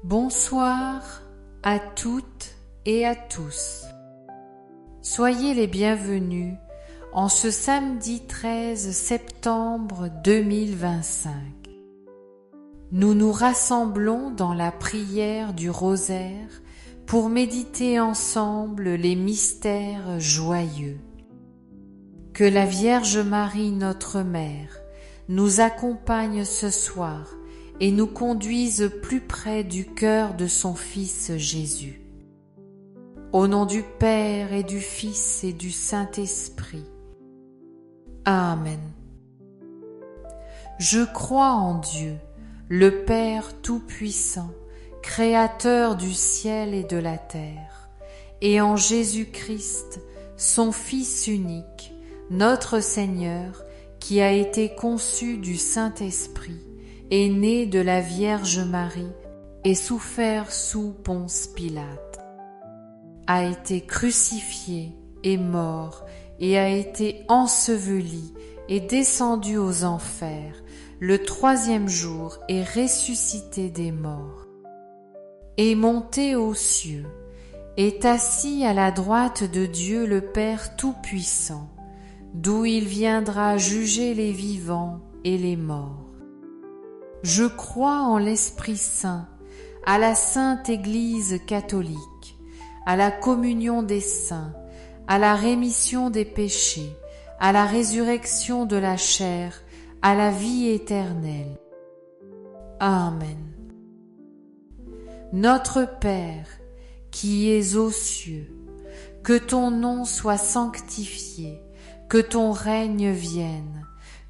Bonsoir à toutes et à tous. Soyez les bienvenus en ce samedi 13 septembre 2025. Nous nous rassemblons dans la prière du rosaire pour méditer ensemble les mystères joyeux. Que la Vierge Marie, notre Mère, nous accompagne ce soir et nous conduise plus près du cœur de son Fils Jésus. Au nom du Père et du Fils et du Saint-Esprit. Amen. Je crois en Dieu, le Père Tout-Puissant, Créateur du ciel et de la terre, et en Jésus-Christ, son Fils unique, notre Seigneur, qui a été conçu du Saint-Esprit, est né de la Vierge Marie et souffert sous Ponce Pilate, a été crucifié et mort et a été enseveli et descendu aux enfers, le troisième jour est ressuscité des morts, est monté aux cieux, est assis à la droite de Dieu le Père Tout-Puissant, d'où il viendra juger les vivants et les morts. Je crois en l'Esprit Saint, à la Sainte Église catholique, à la communion des saints, à la rémission des péchés, à la résurrection de la chair, à la vie éternelle. Amen. Notre Père, qui es aux cieux, que ton nom soit sanctifié, que ton règne vienne,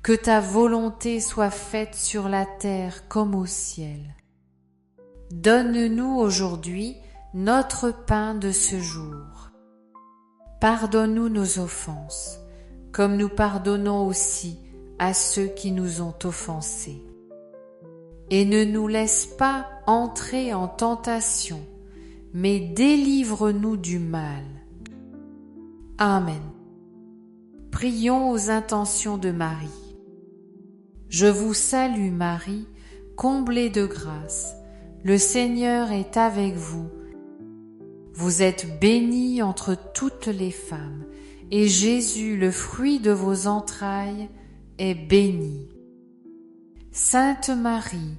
que ta volonté soit faite sur la terre comme au ciel. Donne-nous aujourd'hui notre pain de ce jour. Pardonne-nous nos offenses, comme nous pardonnons aussi à ceux qui nous ont offensés. Et ne nous laisse pas entrer en tentation, mais délivre-nous du mal. Amen. Prions aux intentions de Marie. Je vous salue Marie, comblée de grâce, le Seigneur est avec vous. Vous êtes bénie entre toutes les femmes, et Jésus, le fruit de vos entrailles, est béni. Sainte Marie,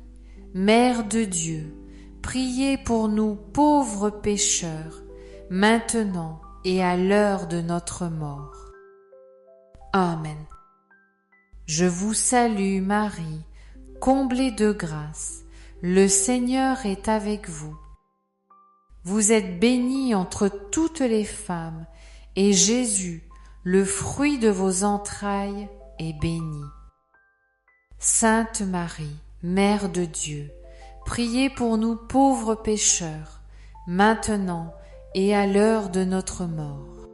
Mère de Dieu, priez pour nous pauvres pécheurs, maintenant et à l'heure de notre mort. Amen. Je vous salue Marie, comblée de grâce, le Seigneur est avec vous. Vous êtes bénie entre toutes les femmes, et Jésus, le fruit de vos entrailles, est béni. Sainte Marie, Mère de Dieu, priez pour nous pauvres pécheurs, maintenant et à l'heure de notre mort.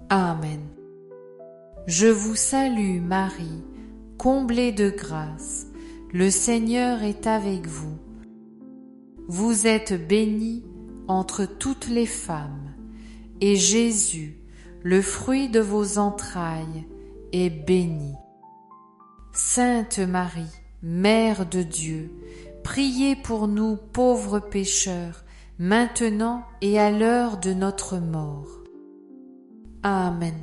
Amen. Je vous salue Marie, comblée de grâce, le Seigneur est avec vous. Vous êtes bénie entre toutes les femmes, et Jésus, le fruit de vos entrailles, est béni. Sainte Marie, Mère de Dieu, priez pour nous pauvres pécheurs, maintenant et à l'heure de notre mort. Amen.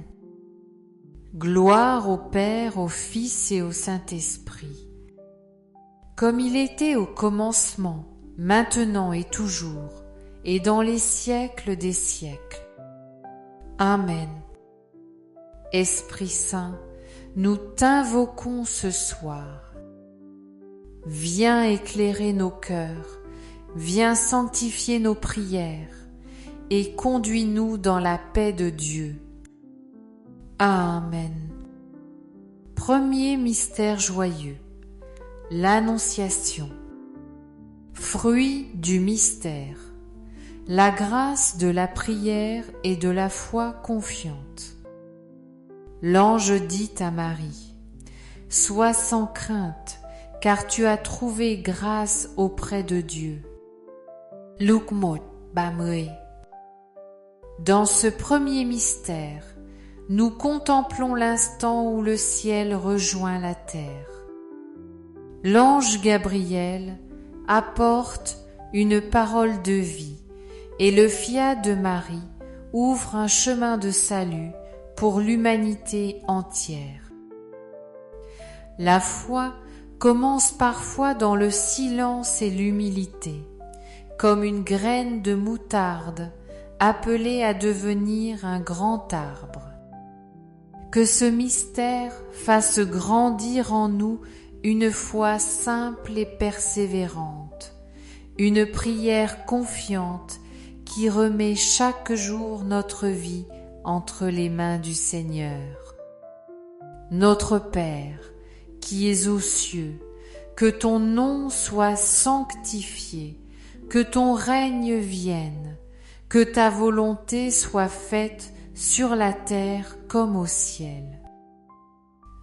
Gloire au Père, au Fils et au Saint-Esprit, comme il était au commencement, maintenant et toujours, et dans les siècles des siècles. Amen. Esprit Saint, nous t'invoquons ce soir. Viens éclairer nos cœurs, viens sanctifier nos prières, et conduis-nous dans la paix de Dieu. Amen. Premier mystère joyeux, l'Annonciation. Fruit du mystère, la grâce de la prière et de la foi confiante. L'ange dit à Marie, « Sois sans crainte, car tu as trouvé grâce auprès de Dieu. » Luc 1:30. Dans ce premier mystère, nous contemplons l'instant où le ciel rejoint la terre. L'ange Gabriel apporte une parole de vie, et le fiat de Marie ouvre un chemin de salut pour l'humanité entière. La foi commence parfois dans le silence et l'humilité, comme une graine de moutarde appelée à devenir un grand arbre. Que ce mystère fasse grandir en nous une foi simple et persévérante, une prière confiante qui remet chaque jour notre vie entre les mains du Seigneur. Notre Père, qui es aux cieux, que ton nom soit sanctifié, que ton règne vienne, que ta volonté soit faite sur la terre comme au ciel.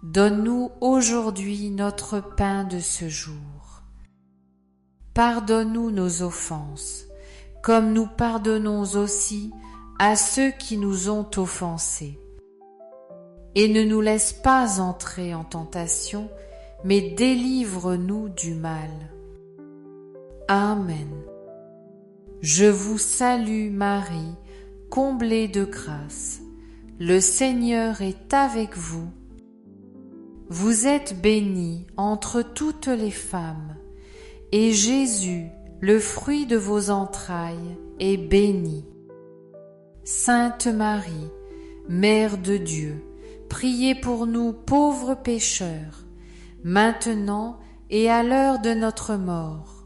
Donne-nous aujourd'hui notre pain de ce jour. Pardonne-nous nos offenses, comme nous pardonnons aussi à ceux qui nous ont offensés. Et ne nous laisse pas entrer en tentation, mais délivre-nous du mal. Amen. Je vous salue Marie, comblée de grâce. Le Seigneur est avec vous. Vous êtes bénie entre toutes les femmes, et Jésus, le fruit de vos entrailles, est béni. Sainte Marie, Mère de Dieu, priez pour nous pauvres pécheurs, maintenant et à l'heure de notre mort.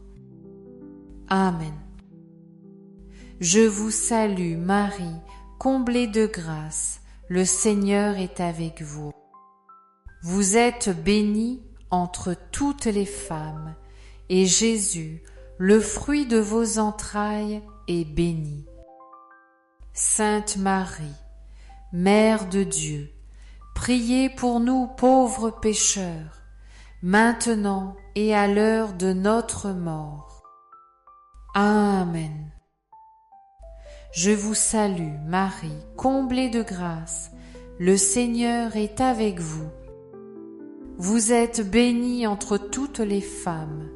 Amen. Je vous salue Marie, comblée de grâce, le Seigneur est avec vous. Vous êtes bénie entre toutes les femmes, et Jésus, le fruit de vos entrailles, est béni. Sainte Marie, Mère de Dieu, priez pour nous pauvres pécheurs, maintenant et à l'heure de notre mort. Amen. Je vous salue Marie, comblée de grâce, le Seigneur est avec vous. Vous êtes bénie entre toutes les femmes,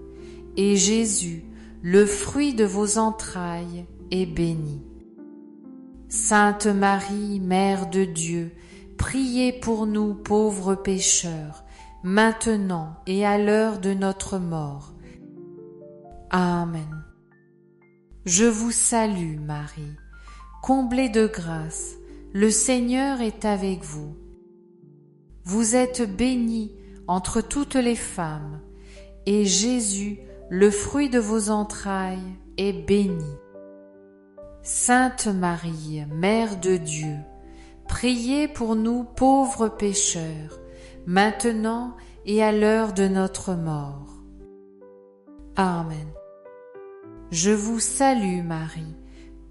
et Jésus, le fruit de vos entrailles, est béni. Sainte Marie, Mère de Dieu, priez pour nous pauvres pécheurs, maintenant et à l'heure de notre mort. Amen. Je vous salue Marie, comblée de grâce, le Seigneur est avec vous. Vous êtes bénie entre toutes les femmes, et Jésus, le fruit de vos entrailles, est béni. Sainte Marie, Mère de Dieu, priez pour nous pauvres pécheurs, maintenant et à l'heure de notre mort. Amen. Je vous salue Marie,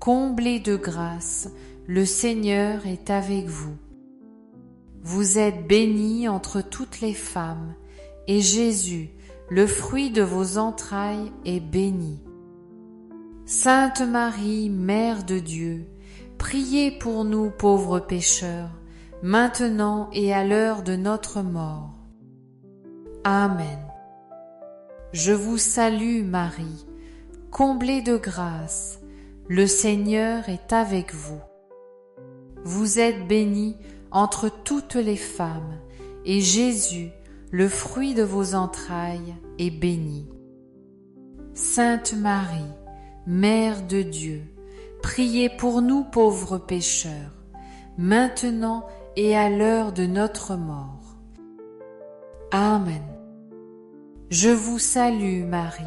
comblée de grâce, le Seigneur est avec vous. Vous êtes bénie entre toutes les femmes, et Jésus, le fruit de vos entrailles, est béni. Sainte Marie, Mère de Dieu, priez pour nous pauvres pécheurs, maintenant et à l'heure de notre mort. Amen. Je vous salue Marie, comblée de grâce, le Seigneur est avec vous. Vous êtes bénie entre toutes les femmes, et Jésus, le fruit de vos entrailles, est béni. Sainte Marie, Mère de Dieu, priez pour nous pauvres pécheurs, maintenant et à l'heure de notre mort. Amen. Je vous salue Marie,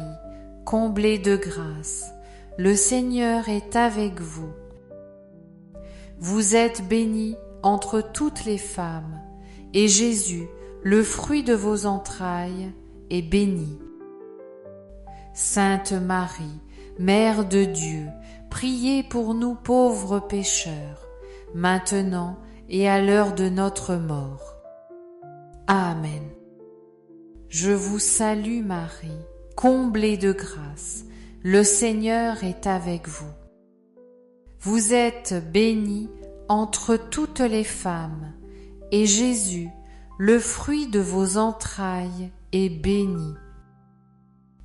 comblée de grâce, le Seigneur est avec vous. Vous êtes bénie entre toutes les femmes, et Jésus, le fruit de vos entrailles, est béni. Sainte Marie, Mère de Dieu, priez pour nous pauvres pécheurs, maintenant et à l'heure de notre mort. Amen. Je vous salue Marie, comblée de grâce, le Seigneur est avec vous. Vous êtes bénie entre toutes les femmes, et Jésus, le fruit de vos entrailles, est béni.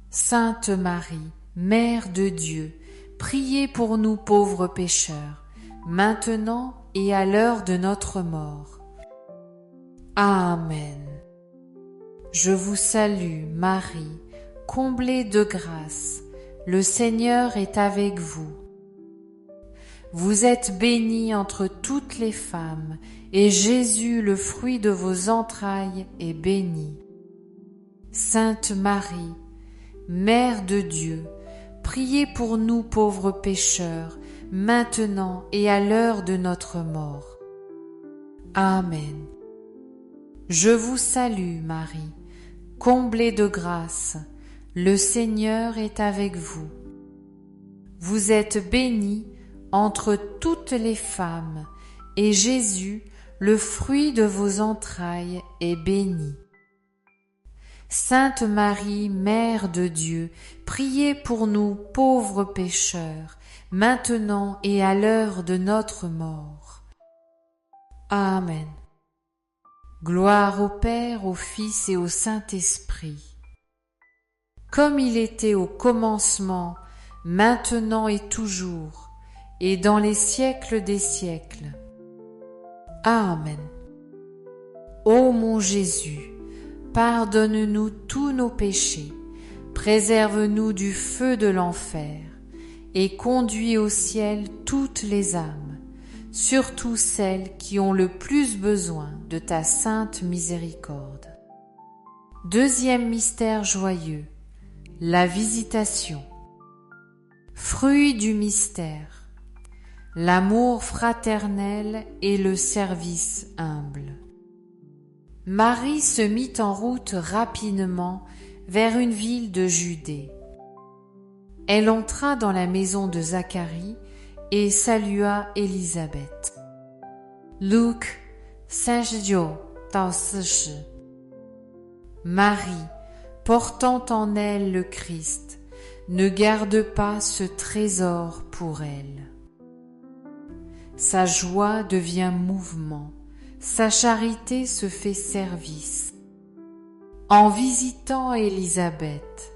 Sainte Marie, Mère de Dieu, priez pour nous pauvres pécheurs, maintenant et à l'heure de notre mort. Amen. Je vous salue, Marie, comblée de grâce, le Seigneur est avec vous. Vous êtes bénie entre toutes les femmes, et Jésus, le fruit de vos entrailles, est béni. Sainte Marie, Mère de Dieu, priez pour nous pauvres pécheurs, maintenant et à l'heure de notre mort. Amen. Je vous salue, Marie, comblée de grâce, le Seigneur est avec vous. Vous êtes bénie entre toutes les femmes, et Jésus, le fruit de vos entrailles, est béni. Sainte Marie, Mère de Dieu, priez pour nous pauvres pécheurs, maintenant et à l'heure de notre mort. Amen. Gloire au Père, au Fils et au Saint-Esprit, comme il était au commencement, maintenant et toujours, et dans les siècles des siècles. Amen. Ô mon Jésus, pardonne-nous tous nos péchés, préserve-nous du feu de l'enfer, et conduis au ciel toutes les âmes, surtout celles qui ont le plus besoin de ta sainte miséricorde. Deuxième mystère joyeux, la Visitation. Fruit du mystère, l'amour fraternel et le service humble. Marie se mit en route rapidement vers une ville de Judée. Elle entra dans la maison de Zacharie et salua Élisabeth. Luc 39-40. Marie, portant en elle le Christ, ne garde pas ce trésor pour elle. Sa joie devient mouvement, sa charité se fait service. En visitant Élisabeth,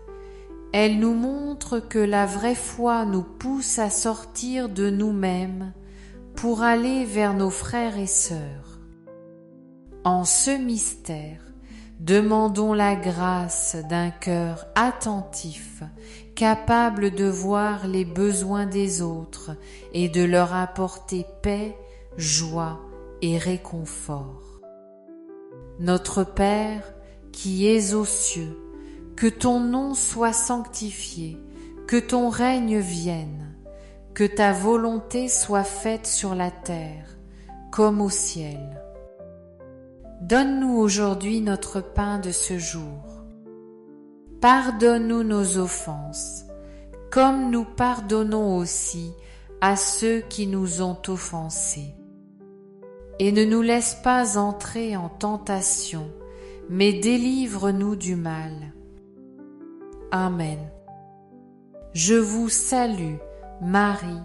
elle nous montre que la vraie foi nous pousse à sortir de nous-mêmes pour aller vers nos frères et sœurs. En ce mystère, demandons la grâce d'un cœur attentif, capable de voir les besoins des autres et de leur apporter paix, joie et réconfort. Notre Père, qui es aux cieux, que ton nom soit sanctifié, que ton règne vienne, que ta volonté soit faite sur la terre, comme au ciel. Donne-nous aujourd'hui notre pain de ce jour. Pardonne-nous nos offenses, comme nous pardonnons aussi à ceux qui nous ont offensés. Et ne nous laisse pas entrer en tentation, mais délivre-nous du mal. Amen. Je vous salue, Marie,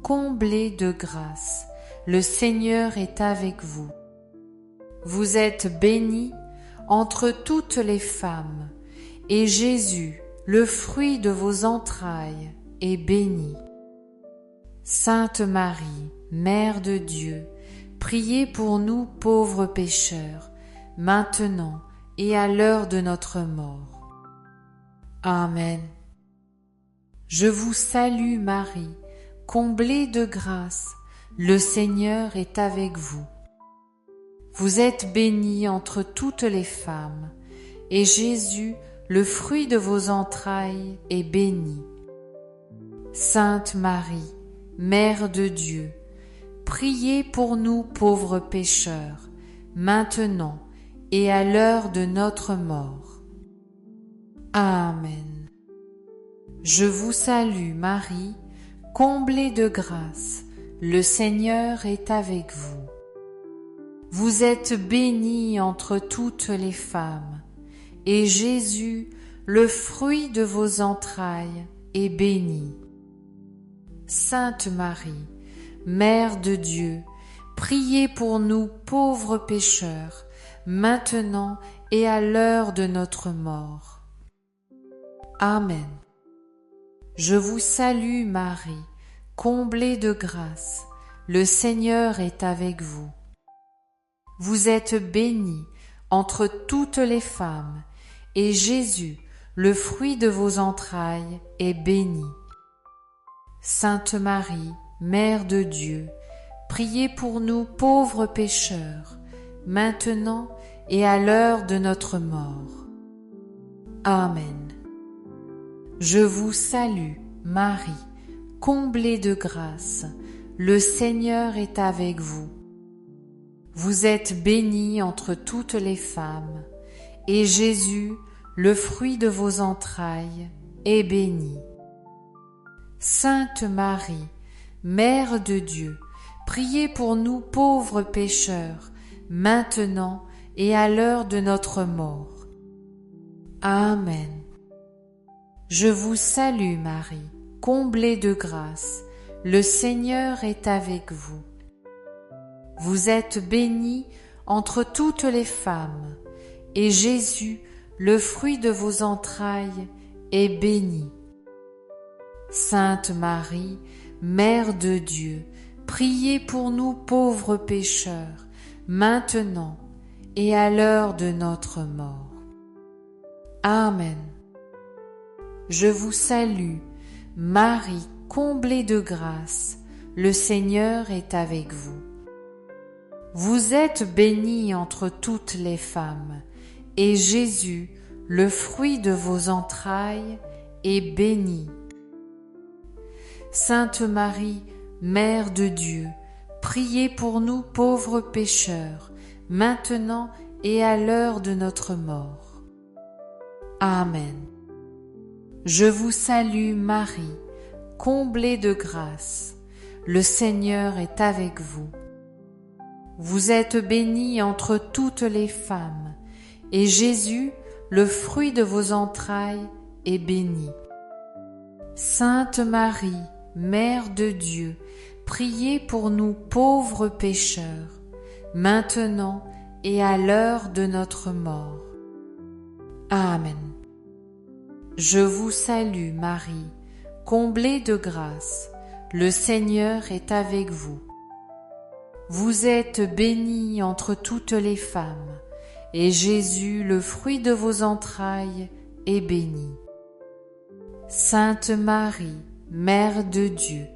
comblée de grâce. Le Seigneur est avec vous. Vous êtes bénie entre toutes les femmes, et Jésus, le fruit de vos entrailles, est béni. Sainte Marie, Mère de Dieu, priez pour nous pauvres pécheurs, maintenant et à l'heure de notre mort. Amen. Je vous salue Marie, comblée de grâce, le Seigneur est avec vous. Vous êtes bénie entre toutes les femmes, et Jésus, le fruit de vos entrailles, est béni. Sainte Marie, Mère de Dieu, priez pour nous pauvres pécheurs, maintenant et à l'heure de notre mort. Amen. Je vous salue Marie, comblée de grâce, le Seigneur est avec vous. Vous êtes bénie entre toutes les femmes, et Jésus, le fruit de vos entrailles, est béni. Sainte Marie, Mère de Dieu, priez pour nous pauvres pécheurs, maintenant et à l'heure de notre mort. Amen. Je vous salue Marie, comblée de grâce, le Seigneur est avec vous. Vous êtes bénie entre toutes les femmes, et Jésus, le fruit de vos entrailles, est béni. Sainte Marie, Mère de Dieu, priez pour nous pauvres pécheurs, maintenant et à l'heure de notre mort. Amen. Je vous salue, Marie, comblée de grâce, le Seigneur est avec vous. Vous êtes bénie entre toutes les femmes, et Jésus, le fruit de vos entrailles, est béni. Sainte Marie, Mère de Dieu, priez pour nous pauvres pécheurs, maintenant et à l'heure de notre mort. Amen. Je vous salue Marie, comblée de grâce, le Seigneur est avec vous. Vous êtes bénie entre toutes les femmes, et Jésus, le fruit de vos entrailles, est béni. Sainte Marie, Mère de Dieu, priez pour nous pauvres pécheurs, maintenant et à l'heure de notre mort. Amen. Je vous salue, Marie, comblée de grâce, le Seigneur est avec vous. Vous êtes bénie entre toutes les femmes, et Jésus, le fruit de vos entrailles, est béni. Sainte Marie, Mère de Dieu, priez pour nous pauvres pécheurs, maintenant et à l'heure de notre mort. Amen. Je vous salue Marie, comblée de grâce, le Seigneur est avec vous. Vous êtes bénie entre toutes les femmes, et Jésus, le fruit de vos entrailles, est béni. Sainte Marie, Mère de Dieu, priez pour nous pauvres pécheurs, maintenant et à l'heure de notre mort. Amen. Je vous salue Marie, comblée de grâce, le Seigneur est avec vous. Vous êtes bénie entre toutes les femmes, et Jésus, le fruit de vos entrailles, est béni. Sainte Marie, Mère de Dieu,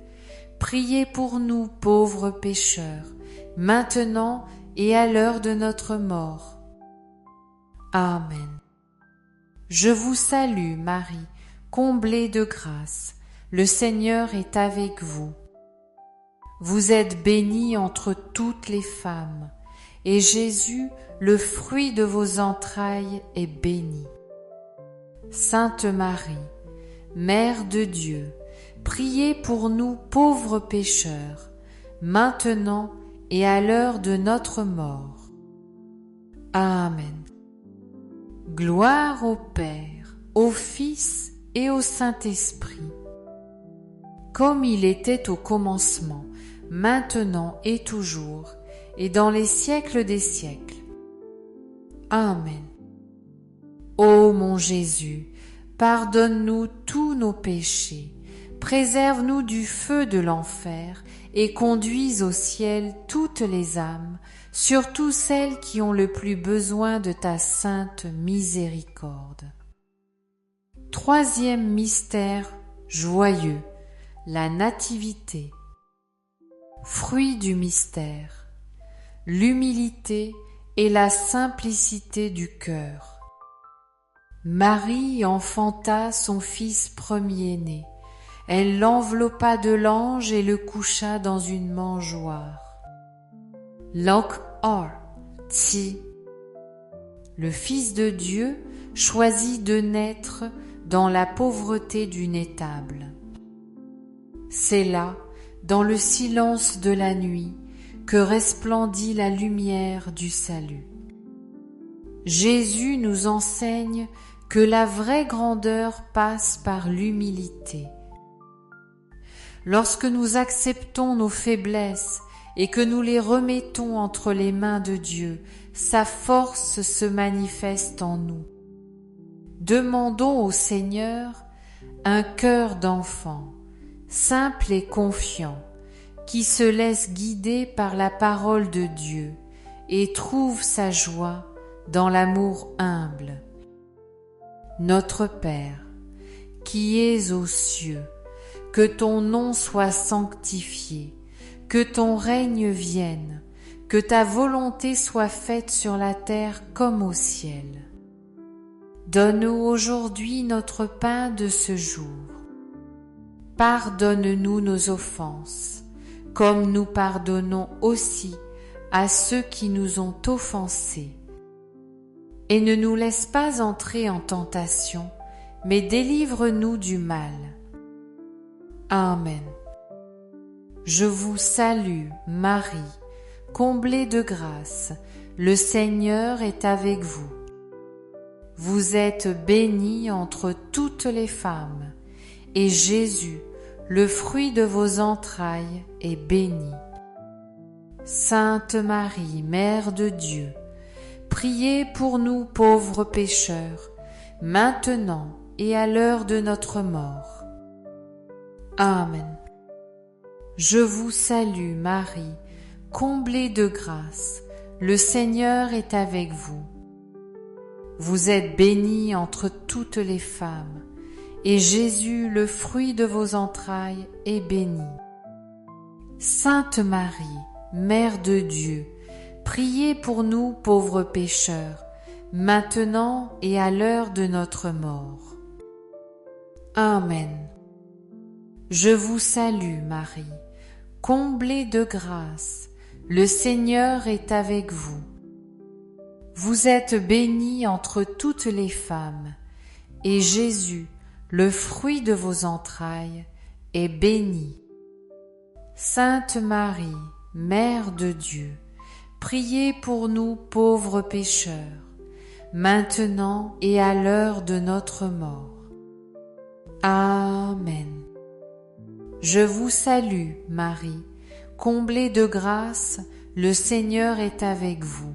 priez pour nous pauvres pécheurs, maintenant et à l'heure de notre mort. Amen. Je vous salue Marie, comblée de grâce, le Seigneur est avec vous. Vous êtes bénie entre toutes les femmes, et Jésus, le fruit de vos entrailles, est béni. Sainte Marie, Mère de Dieu, priez pour nous pauvres pécheurs, maintenant et à l'heure de notre mort. Amen. Gloire au Père, au Fils et au Saint-Esprit, comme il était au commencement, maintenant et toujours, et dans les siècles des siècles. Amen. Ô mon Jésus, pardonne-nous tous nos péchés, préserve-nous du feu de l'enfer, et conduise au ciel toutes les âmes, surtout celles qui ont le plus besoin de ta sainte miséricorde. Troisième mystère joyeux, la Nativité. Fruit du mystère, l'humilité et la simplicité du cœur. Marie enfanta son fils premier-né. Elle l'enveloppa de lange et le coucha dans une mangeoire. Loc or, ti. Le Fils de Dieu choisit de naître dans la pauvreté d'une étable. C'est là, dans le silence de la nuit, que resplendit la lumière du salut. Jésus nous enseigne que la vraie grandeur passe par l'humilité. Lorsque nous acceptons nos faiblesses et que nous les remettons entre les mains de Dieu, sa force se manifeste en nous. Demandons au Seigneur un cœur d'enfant, simple et confiant, qui se laisse guider par la parole de Dieu et trouve sa joie dans l'amour humble. Notre Père, qui es aux cieux, que ton nom soit sanctifié, que ton règne vienne, que ta volonté soit faite sur la terre comme au ciel. Donne-nous aujourd'hui notre pain de ce jour. Pardonne-nous nos offenses, comme nous pardonnons aussi à ceux qui nous ont offensés. Et ne nous laisse pas entrer en tentation, mais délivre-nous du mal. Amen. Je vous salue, Marie, comblée de grâce, le Seigneur est avec vous. Vous êtes bénie entre toutes les femmes, et Jésus, le fruit de vos entrailles, est béni. Sainte Marie, Mère de Dieu, priez pour nous pauvres pécheurs, maintenant et à l'heure de notre mort. Amen. Je vous salue, Marie, comblée de grâce, le Seigneur est avec vous. Vous êtes bénie entre toutes les femmes, et Jésus, le fruit de vos entrailles, est béni. Sainte Marie, Mère de Dieu, priez pour nous pauvres pécheurs, maintenant et à l'heure de notre mort. Amen. Je vous salue, Marie, comblée de grâce, le Seigneur est avec vous. Vous êtes bénie entre toutes les femmes, et Jésus, le fruit de vos entrailles, est béni. Sainte Marie, Mère de Dieu, priez pour nous pauvres pécheurs, maintenant et à l'heure de notre mort. Amen. Je vous salue, Marie, comblée de grâce, le Seigneur est avec vous.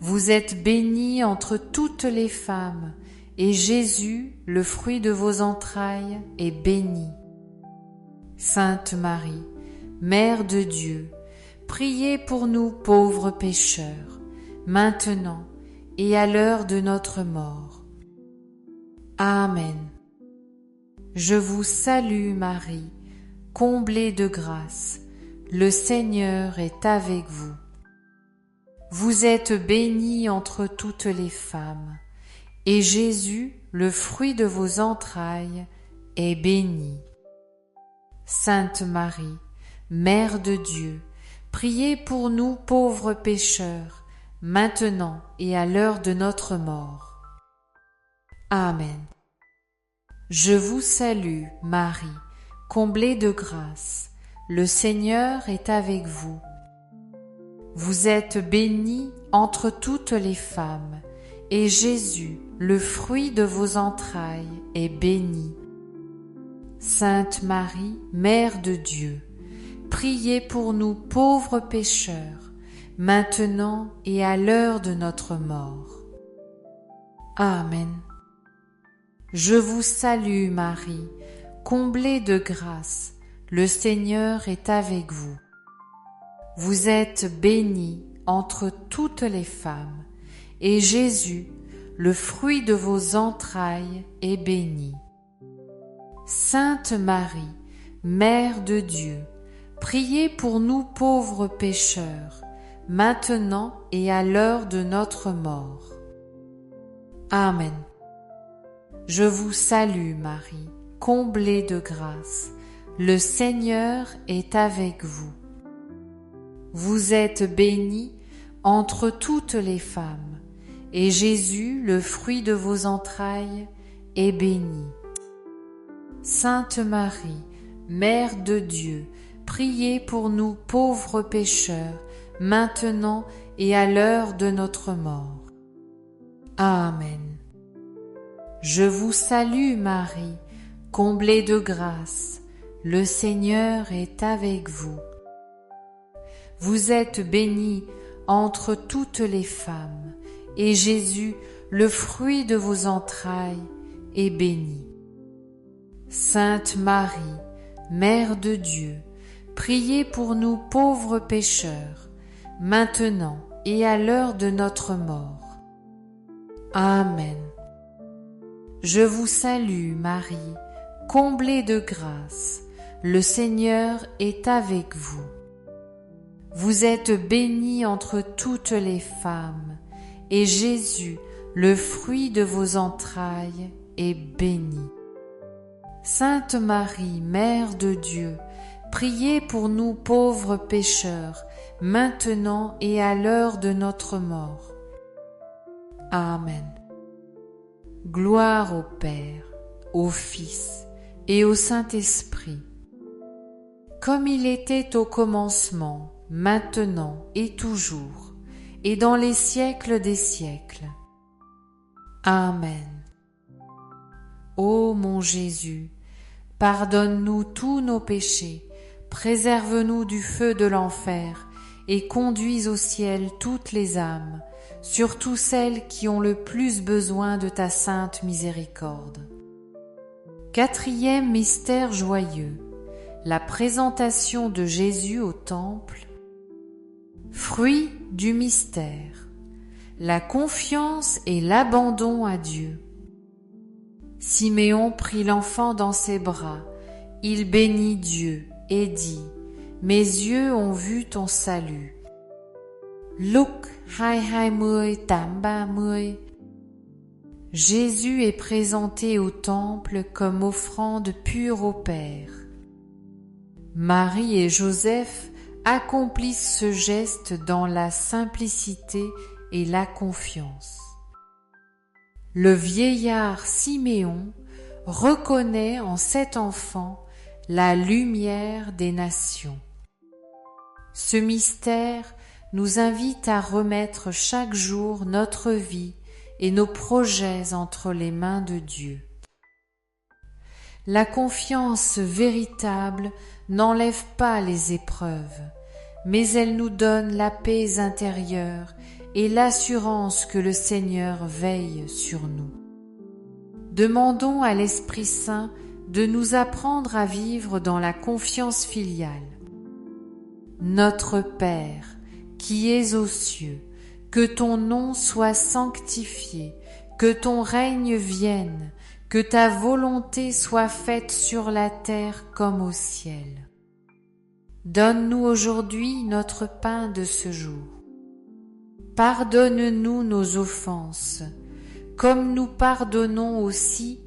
Vous êtes bénie entre toutes les femmes, et Jésus, le fruit de vos entrailles, est béni. Sainte Marie, Mère de Dieu, priez pour nous pauvres pécheurs, maintenant et à l'heure de notre mort. Amen. Je vous salue, Marie, comblée de grâce, le Seigneur est avec vous. Vous êtes bénie entre toutes les femmes, et Jésus, le fruit de vos entrailles, est béni. Sainte Marie, Mère de Dieu, priez pour nous pauvres pécheurs, maintenant et à l'heure de notre mort. Amen. Je vous salue, Marie, comblée de grâce, le Seigneur est avec vous. Vous êtes bénie entre toutes les femmes, et Jésus, le fruit de vos entrailles, est béni. Sainte Marie, Mère de Dieu, priez pour nous pauvres pécheurs, maintenant et à l'heure de notre mort. Amen. Je vous salue, Marie, comblée de grâce, le Seigneur est avec vous. Vous êtes bénie entre toutes les femmes, et Jésus, le fruit de vos entrailles, est béni. Sainte Marie, Mère de Dieu, priez pour nous pauvres pécheurs, maintenant et à l'heure de notre mort. Amen. Je vous salue, Marie, comblée de grâce, le Seigneur est avec vous. Vous êtes bénie entre toutes les femmes, et Jésus, le fruit de vos entrailles, est béni. Sainte Marie, Mère de Dieu, priez pour nous pauvres pécheurs, maintenant et à l'heure de notre mort. Amen. Je vous salue, Marie, comblée de grâce, le Seigneur est avec vous. Vous êtes bénie entre toutes les femmes, et Jésus, le fruit de vos entrailles, est béni. Sainte Marie, Mère de Dieu, priez pour nous pauvres pécheurs, maintenant et à l'heure de notre mort. Amen. Je vous salue Marie, comblée de grâce, le Seigneur est avec vous. Vous êtes bénie entre toutes les femmes, et Jésus, le fruit de vos entrailles, est béni. Sainte Marie, Mère de Dieu, priez pour nous pauvres pécheurs, maintenant et à l'heure de notre mort. Amen. Gloire au Père, au Fils et au Saint-Esprit, comme il était au commencement, maintenant et toujours, et dans les siècles des siècles. Amen. Ô mon Jésus, pardonne-nous tous nos péchés, préserve-nous du feu de l'enfer et conduis au ciel toutes les âmes, surtout celles qui ont le plus besoin de ta sainte miséricorde. Quatrième mystère joyeux, la présentation de Jésus au temple. Fruit du mystère, la confiance et l'abandon à Dieu. Siméon prit l'enfant dans ses bras, il bénit Dieu et dit: Mes yeux ont vu ton salut. Luc 2:20-30. Jésus est présenté au temple comme offrande pure au Père. Marie et Joseph accomplissent ce geste dans la simplicité et la confiance. Le vieillard Siméon reconnaît en cet enfant la lumière des nations. Ce mystère nous invite à remettre chaque jour notre vie et nos projets entre les mains de Dieu. La confiance véritable n'enlève pas les épreuves, mais elle nous donne la paix intérieure et l'assurance que le Seigneur veille sur nous. Demandons à l'Esprit Saint de nous apprendre à vivre dans la confiance filiale. Notre Père, qui es aux cieux, que ton nom soit sanctifié, que ton règne vienne, que ta volonté soit faite sur la terre comme au ciel. Donne-nous aujourd'hui notre pain de ce jour. Pardonne-nous nos offenses, comme nous pardonnons aussi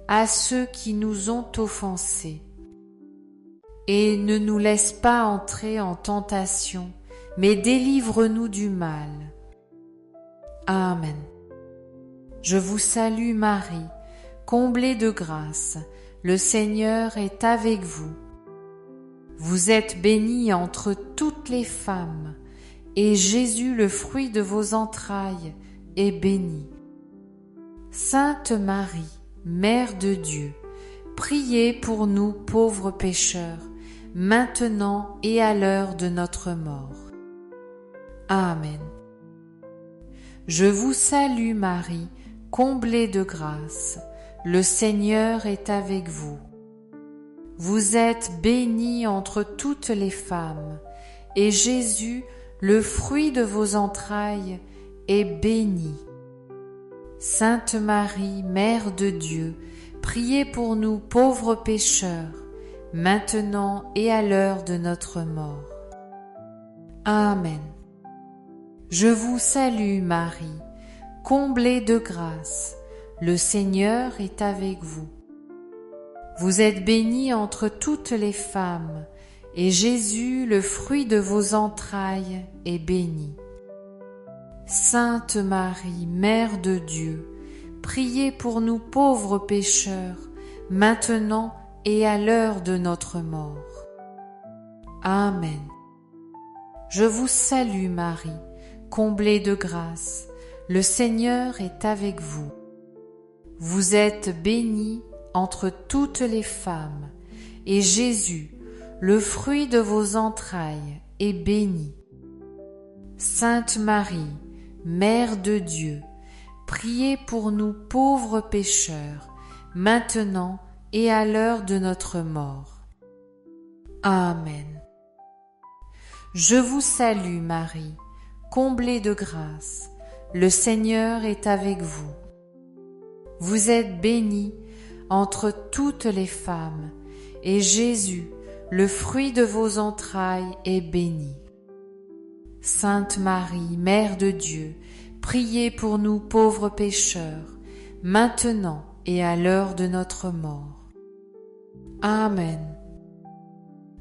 à ceux qui nous ont offensés. Et ne nous laisse pas entrer en tentation, mais délivre-nous du mal. Amen. Je vous salue Marie, comblée de grâce, le Seigneur est avec vous. Vous êtes bénie entre toutes les femmes, et Jésus, le fruit de vos entrailles, est béni. Sainte Marie, Mère de Dieu, priez pour nous pauvres pécheurs, maintenant et à l'heure de notre mort. Amen. Je vous salue Marie, comblée de grâce, le Seigneur est avec vous. Vous êtes bénie entre toutes les femmes, et Jésus, le fruit de vos entrailles, est béni. Sainte Marie, Mère de Dieu, priez pour nous pauvres pécheurs, maintenant et à l'heure de notre mort. Amen. Je vous salue Marie, comblée de grâce, le Seigneur est avec vous. Vous êtes bénie entre toutes les femmes, et Jésus, le fruit de vos entrailles, est béni. Sainte Marie, Mère de Dieu, priez pour nous pauvres pécheurs, maintenant et à l'heure de notre mort. Amen. Je vous salue Marie, comblée de grâce, le Seigneur est avec vous. Vous êtes bénie entre toutes les femmes, et Jésus, le fruit de vos entrailles, est béni. Sainte Marie, Mère de Dieu, priez pour nous pauvres pécheurs, maintenant et à l'heure de notre mort. Amen. Je vous salue Marie, comblée de grâce, le Seigneur est avec vous. Vous êtes bénie entre toutes les femmes, et Jésus, le fruit de vos entrailles, est béni. Sainte Marie, Mère de Dieu, priez pour nous pauvres pécheurs, maintenant et à l'heure de notre mort. Amen.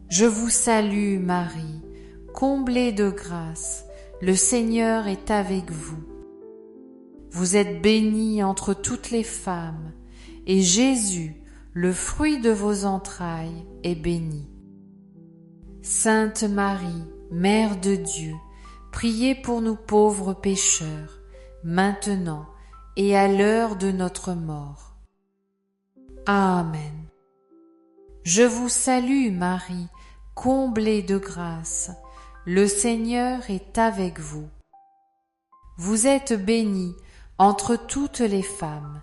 Je vous salue Marie, comblée de grâce, le Seigneur est avec vous. Vous êtes bénie entre toutes les femmes, et Jésus, le fruit de vos entrailles, est béni. Sainte Marie, Mère de Dieu, priez pour nous pauvres pécheurs, maintenant et à l'heure de notre mort. Amen. Je vous salue Marie, comblée de grâce, le Seigneur est avec vous. Vous êtes bénie entre toutes les femmes,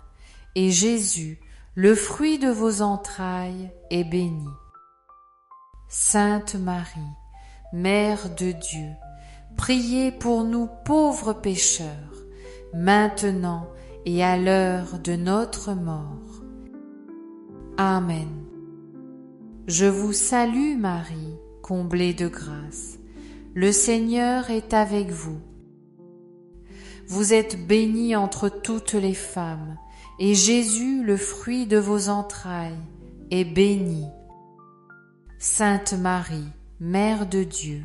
et Jésus, le fruit de vos entrailles, est béni. Sainte Marie, Mère de Dieu, priez pour nous pauvres pécheurs, maintenant et à l'heure de notre mort. Amen. Je vous salue Marie, comblée de grâce, le Seigneur est avec vous. Vous êtes bénie entre toutes les femmes, et Jésus, le fruit de vos entrailles, est béni. Sainte Marie, Mère de Dieu,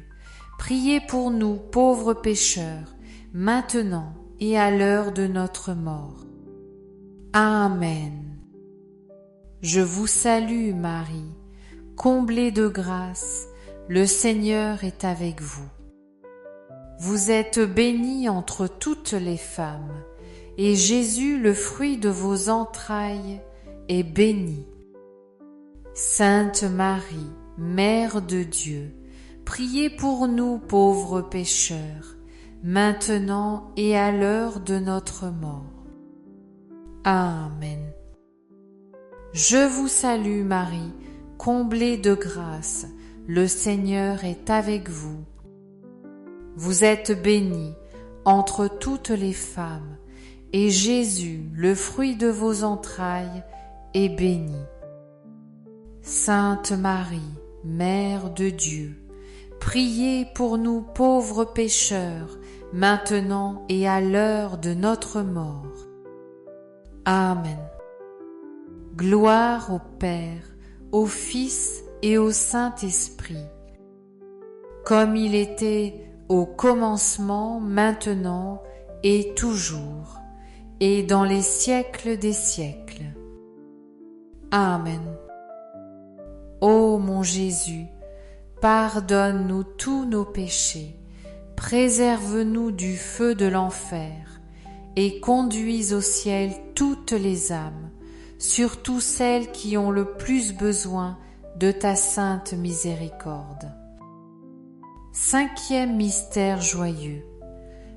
priez pour nous pauvres pécheurs, maintenant et à l'heure de notre mort. Amen. Je vous salue Marie, comblée de grâce, le Seigneur est avec vous. Vous êtes bénie entre toutes les femmes, et Jésus, le fruit de vos entrailles, est béni. Sainte Marie, Mère de Dieu, priez pour nous pauvres pécheurs, maintenant et à l'heure de notre mort. Amen. Je vous salue Marie, comblée de grâce, le Seigneur est avec vous. Vous êtes bénie entre toutes les femmes, et Jésus, le fruit de vos entrailles, est béni. Sainte Marie, Mère de Dieu, priez pour nous pauvres pécheurs, maintenant et à l'heure de notre mort. Amen. Gloire au Père, au Fils et au Saint-Esprit, comme il était au commencement, maintenant et toujours, et dans les siècles des siècles. Amen. Ô mon Jésus, pardonne-nous tous nos péchés, préserve-nous du feu de l'enfer, et conduis au ciel toutes les âmes, surtout celles qui ont le plus besoin de ta sainte miséricorde. Cinquième mystère joyeux,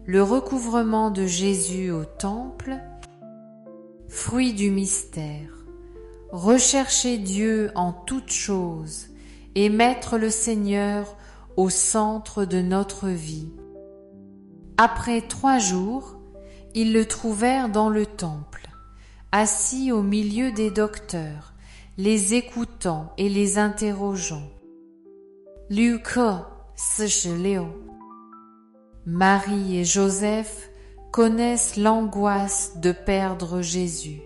le recouvrement de Jésus au temple. Fruit du mystère, rechercher Dieu en toutes choses et mettre le Seigneur au centre de notre vie. Après 3 jours, ils le trouvèrent dans le temple, assis au milieu des docteurs, les écoutant et les interrogeant. Luc 46. Marie et Joseph connaissent l'angoisse de perdre Jésus,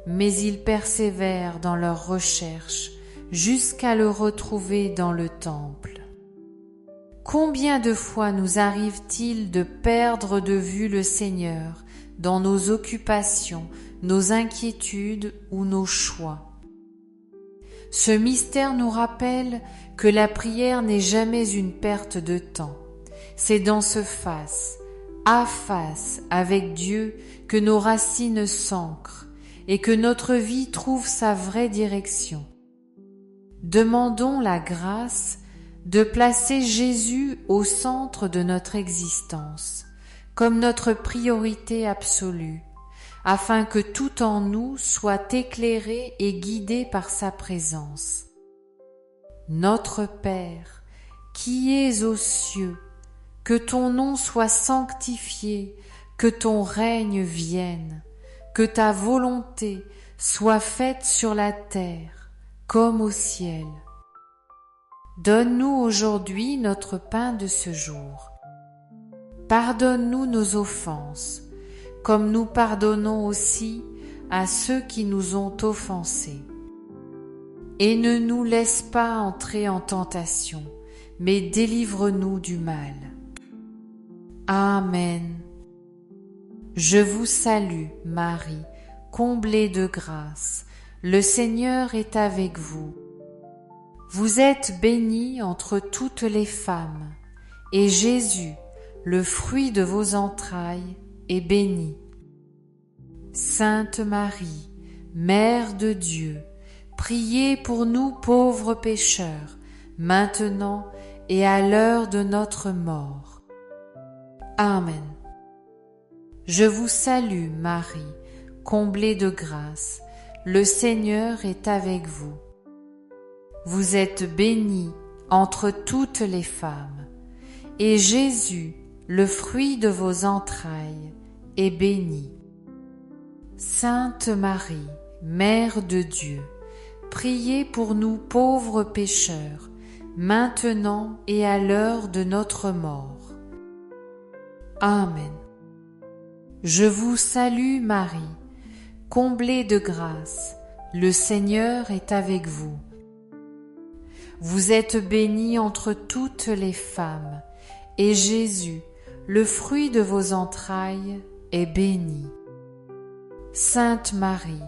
mais ils persévèrent dans leur recherche jusqu'à le retrouver dans le temple. Combien de fois nous arrive-t-il de perdre de vue le Seigneur dans nos occupations, nos inquiétudes ou nos choix? Ce mystère nous rappelle que la prière n'est jamais une perte de temps. C'est dans ce face à face avec Dieu que nos racines s'ancrent et que notre vie trouve sa vraie direction. Demandons la grâce de placer Jésus au centre de notre existence, comme notre priorité absolue, afin que tout en nous soit éclairé et guidé par sa présence. Notre Père, qui es aux cieux, que ton nom soit sanctifié, que ton règne vienne, que ta volonté soit faite sur la terre comme au ciel. Donne-nous aujourd'hui notre pain de ce jour. Pardonne-nous nos offenses, comme nous pardonnons aussi à ceux qui nous ont offensés. Et ne nous laisse pas entrer en tentation, mais délivre-nous du mal. Amen. Je vous salue, Marie, comblée de grâce. Le Seigneur est avec vous. Vous êtes bénie entre toutes les femmes, et Jésus, le fruit de vos entrailles, est béni. Sainte Marie, Mère de Dieu, priez pour nous pauvres pécheurs, maintenant et à l'heure de notre mort. Amen. Je vous salue, Marie, comblée de grâce. Le Seigneur est avec vous. Vous êtes bénie entre toutes les femmes, et Jésus, le fruit de vos entrailles, est béni. Sainte Marie, Mère de Dieu, priez pour nous pauvres pécheurs, maintenant et à l'heure de notre mort. Amen. Je vous salue Marie, comblée de grâce, le Seigneur est avec vous. Vous êtes bénie entre toutes les femmes, et Jésus, le fruit de vos entrailles, est béni. Sainte Marie,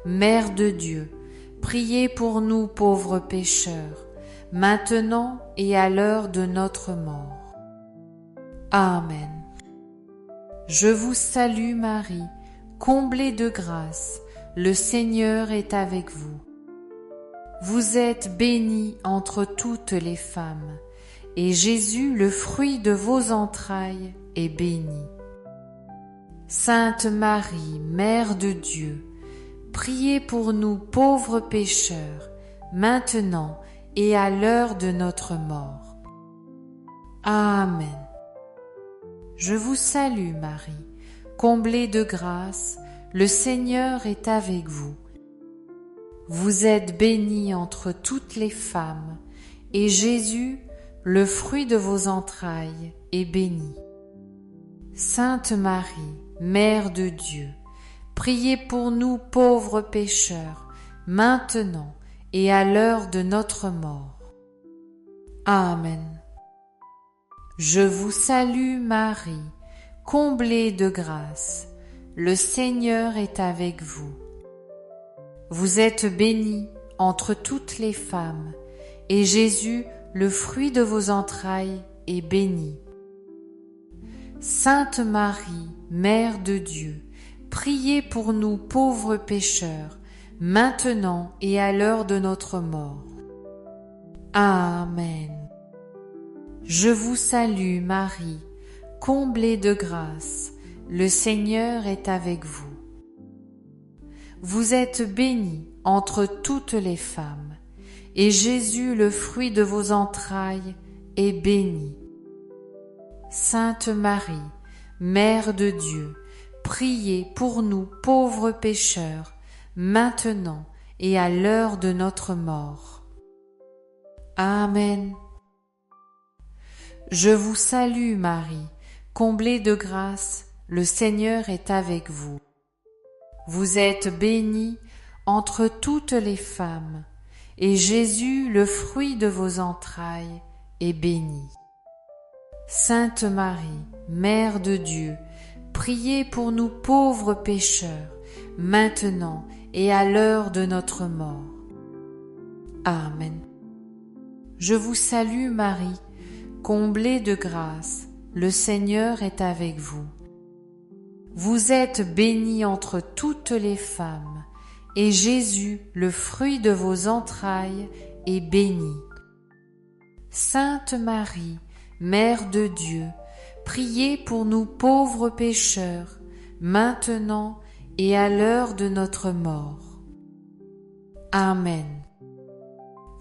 Mère de Dieu, priez pour nous pauvres pécheurs, maintenant et à l'heure de notre mort. Amen. Je vous salue Marie, comblée de grâce, le Seigneur est avec vous. Vous êtes bénie entre toutes les femmes, et Jésus, le fruit de vos entrailles, est béni. Sainte Marie, Mère de Dieu, priez pour nous pauvres pécheurs, maintenant et à l'heure de notre mort. Amen. Je vous salue Marie, comblée de grâce, le Seigneur est avec vous. Vous êtes bénie entre toutes les femmes, et Jésus, le fruit de vos entrailles, est béni. Sainte Marie, Mère de Dieu, priez pour nous pauvres pécheurs, maintenant et à l'heure de notre mort. Amen. Je vous salue Marie, comblée de grâce, le Seigneur est avec vous. Vous êtes bénie entre toutes les femmes, et Jésus, le fruit de vos entrailles, est béni. Sainte Marie, Mère de Dieu, priez pour nous pauvres pécheurs, maintenant et à l'heure de notre mort. Amen. Je vous salue Marie, comblée de grâce, le Seigneur est avec vous. Vous êtes bénie entre toutes les femmes, et Jésus, le fruit de vos entrailles, est béni. Sainte Marie, Mère de Dieu, priez pour nous pauvres pécheurs, maintenant et à l'heure de notre mort. Amen. Je vous salue Marie, comblée de grâce, le Seigneur est avec vous. Vous êtes bénie entre toutes les femmes, et Jésus, le fruit de vos entrailles, est béni. Sainte Marie, Mère de Dieu, priez pour nous pauvres pécheurs, maintenant et à l'heure de notre mort. Amen. Je vous salue Marie, comblée de grâce, le Seigneur est avec vous. Vous êtes bénie entre toutes les femmes, et Jésus, le fruit de vos entrailles, est béni. Sainte Marie, Mère de Dieu, priez pour nous pauvres pécheurs, maintenant et à l'heure de notre mort. Amen.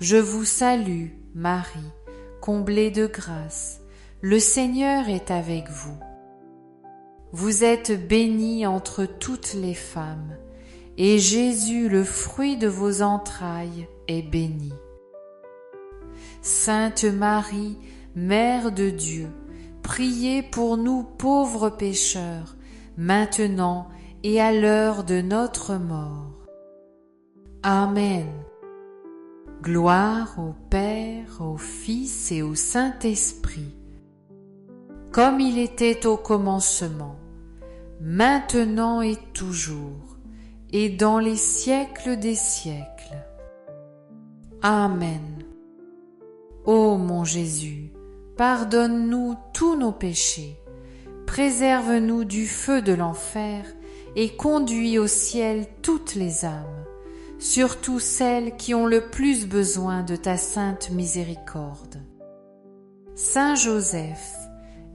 Je vous salue, Marie, comblée de grâce, le Seigneur est avec vous. Vous êtes bénie entre toutes les femmes, et Jésus, le fruit de vos entrailles, est béni. Sainte Marie, Mère de Dieu, priez pour nous pauvres pécheurs, maintenant et à l'heure de notre mort. Amen. Gloire au Père, au Fils et au Saint-Esprit, comme il était au commencement, maintenant et toujours, et dans les siècles des siècles. Amen. Ô mon Jésus, pardonne-nous tous nos péchés, préserve-nous du feu de l'enfer et conduis au ciel toutes les âmes, surtout celles qui ont le plus besoin de ta sainte miséricorde. Saint Joseph,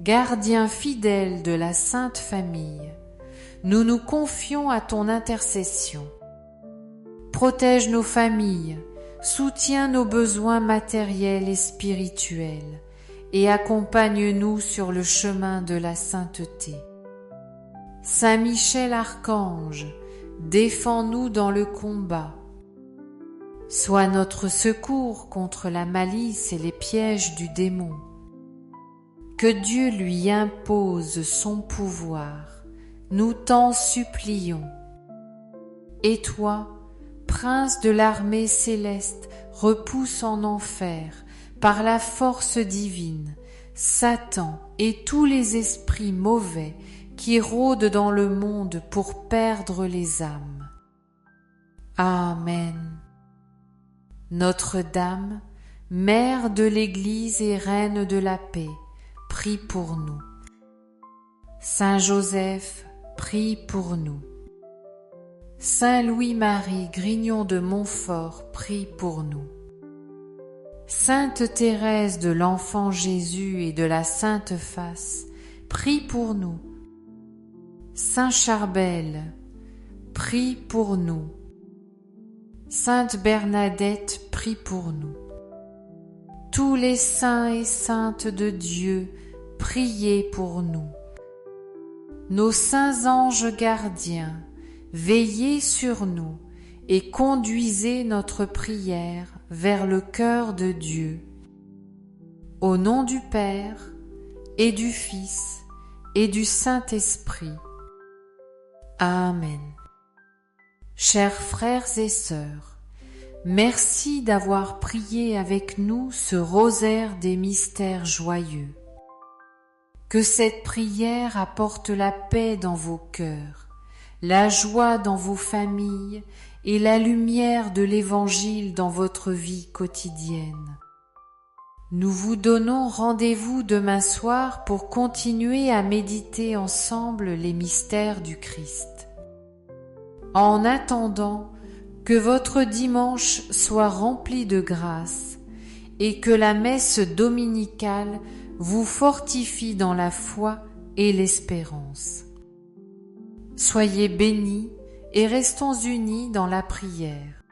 gardien fidèle de la Sainte Famille, nous nous confions à ton intercession. Protège nos familles, soutiens nos besoins matériels et spirituels, et accompagne-nous sur le chemin de la sainteté. Saint Michel Archange, défends-nous dans le combat. Sois notre secours contre la malice et les pièges du démon. Que Dieu lui impose son pouvoir, nous t'en supplions. Et toi, Prince de l'armée céleste, repousse en enfer, par la force divine, Satan et tous les esprits mauvais qui rôdent dans le monde pour perdre les âmes. Amen. Notre-Dame, Mère de l'Église et Reine de la paix, prie pour nous. Saint Joseph, prie pour nous. Saint Louis-Marie Grignon de Montfort, prie pour nous. Sainte Thérèse de l'Enfant Jésus et de la Sainte Face, prie pour nous. Saint Charbel, prie pour nous. Sainte Bernadette, prie pour nous. Tous les saints et saintes de Dieu, priez pour nous. Nos saints anges gardiens, veillez sur nous et conduisez notre prière vers le cœur de Dieu. Au nom du Père et du Fils et du Saint-Esprit. Amen. Chers frères et sœurs, merci d'avoir prié avec nous ce rosaire des mystères joyeux. Que cette prière apporte la paix dans vos cœurs, la joie dans vos familles et la lumière de l'Évangile dans votre vie quotidienne. Nous vous donnons rendez-vous demain soir pour continuer à méditer ensemble les mystères du Christ. En attendant, que votre dimanche soit rempli de grâce et que la messe dominicale vous fortifie dans la foi et l'espérance. Soyez bénis et restons unis dans la prière.